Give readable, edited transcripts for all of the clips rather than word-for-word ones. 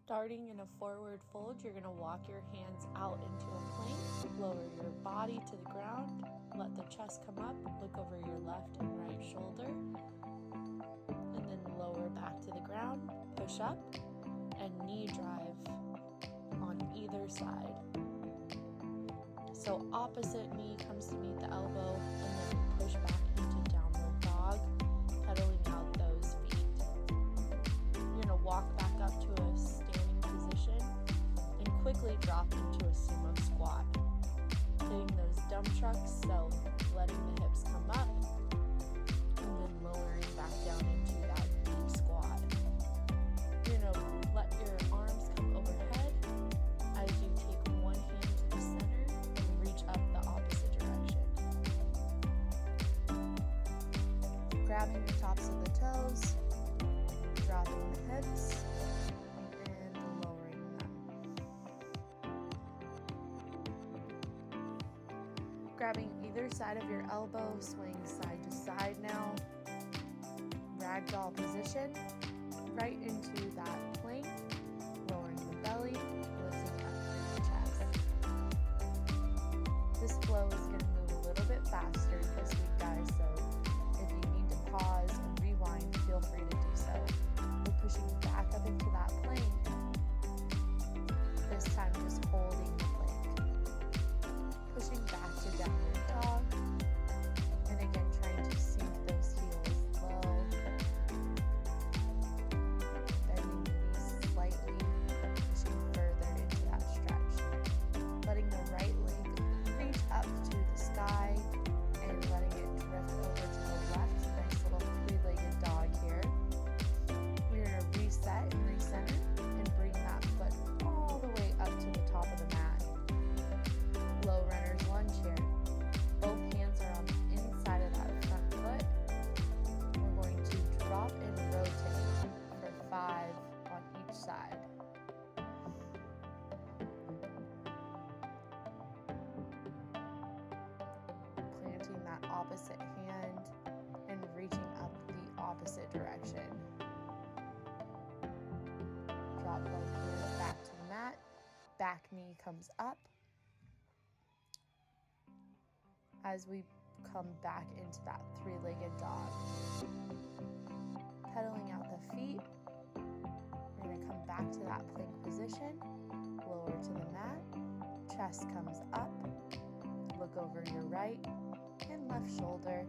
Starting in a forward fold, you're going to walk your hands out into a plank, lower your body to the ground, let the chest come up, look over your left and right shoulder, and then lower back to the ground, push up, and knee drive on either side. So opposite knee comes to meet the elbow, and then you push back into downward dog, pedaling out those feet. You're going to walk back up to a standing position and quickly drop into a sumo squat. Hitting those dump trucks, so letting the hips come up, and then lowering back down into that deep squat. You're going to let your arms come overhead as you take one hand to the center and reach up the opposite direction. Grabbing the tops of the toes, dropping the hips, and lowering them. Grabbing either side of your elbow, swaying side to side now. Ragdoll position, right into that plank, lowering the belly, lifting up your chest. This flow is going to move a little bit faster this week, guys, so if you need to pause and rewind, feel free to do so. We're pushing back up into that plank, this time just holding the plank. Pushing back to downward dog, and again trying to sink those heels low. Bending the knees slightly, pushing further into that stretch. Letting the right leg reach up to the sky and letting it drift over to the left. Nice little three-legged dog here. We're going to reset and recenter and bring that foot all the way up to the top of the mat. Low runner's lunge here. Both hands are on the inside of that front foot. We're going to drop and rotate for 5 on each side. Planting that opposite hand and reaching up the opposite direction. Drop both hands back to the mat. Back knee comes up. As we come back into that three-legged dog. Pedaling out the feet. We're going to come back to that plank position. Lower to the mat. Chest comes up. Look over your right and left shoulder.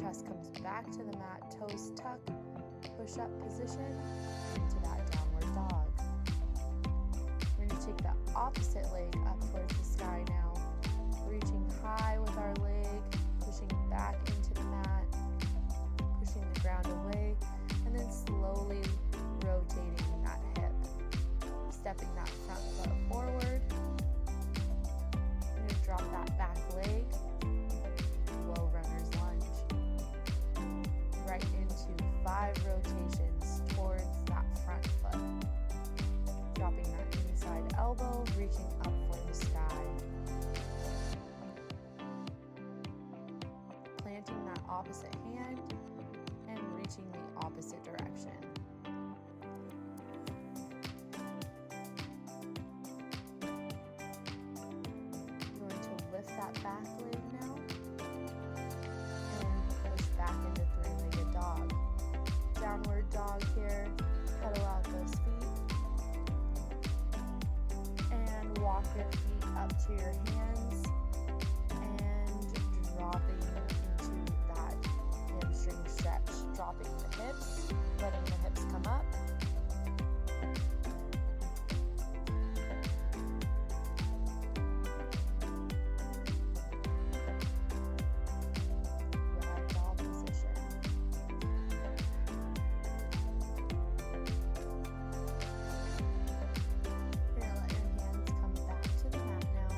Chest comes back to the mat. Toes tuck. Push up position into that downward dog. We're going to take the opposite leg up towards the sky now. Reaching high with our leg, pushing back into the mat, pushing the ground away, and then slowly rotating that hip. Stepping that front foot forward. We're going to drop that back leg, low runner's lunge. Right into 5 rotations towards that front foot. Dropping that inside elbow, reaching up for the sky. Planting that opposite hand and reaching the opposite direction. You're going to lift that back leg now and push back into three-legged dog. Downward dog here, pedal out those feet and walk your feet up to your hands and dropping stretch, dropping the hips, letting the hips come up. Ragdoll position. You're going to let your hands come back to the mat now.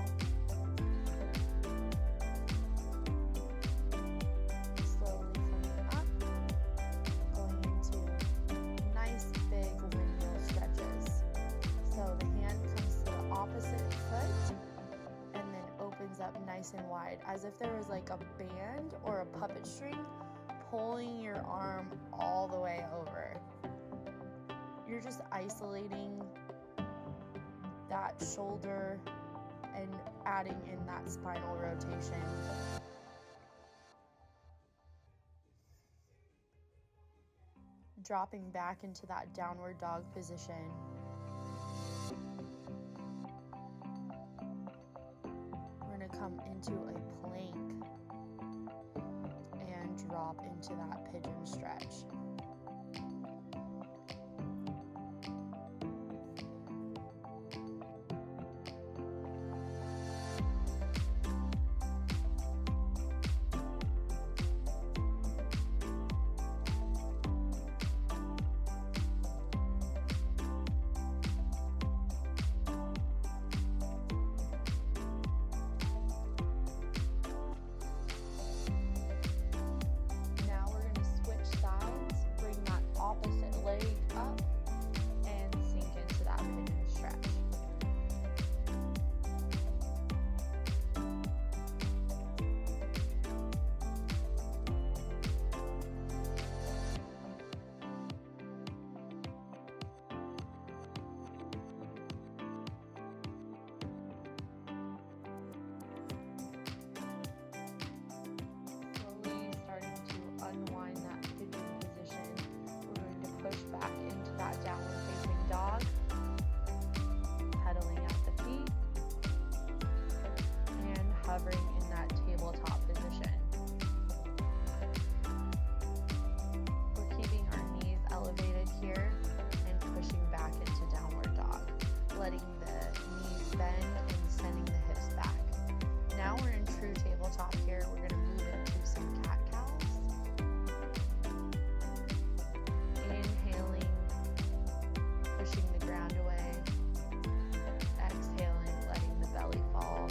Slowly coming up, going into nice big windmill stretches. So the hand comes to the opposite foot and then opens up nice and wide, as if there was like a band or a puppet string pulling your arm all the way over. You're just isolating that shoulder and adding in that spinal rotation. Dropping back into that downward dog position. We're going to come into a plank and drop into that pigeon stretch. Hovering in that tabletop position. We're keeping our knees elevated here and pushing back into downward dog, letting the knees bend and sending the hips back. Now we're in true tabletop here. We're going to move into some cat-cows. Inhaling, pushing the ground away. Exhaling, letting the belly fall.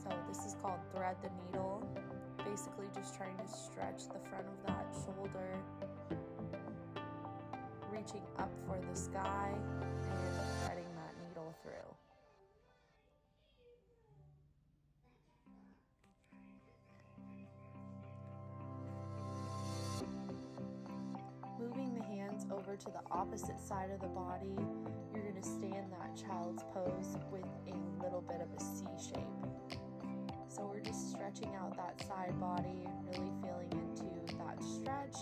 So this is called thread the needle. Basically just trying to stretch the front of that shoulder, reaching up for the sky and threading that needle through. Moving the hands over to the opposite side of the body, you're going to stay in that child's pose with a little bit of a C shape. So we're just stretching out that side body, really feeling into that stretch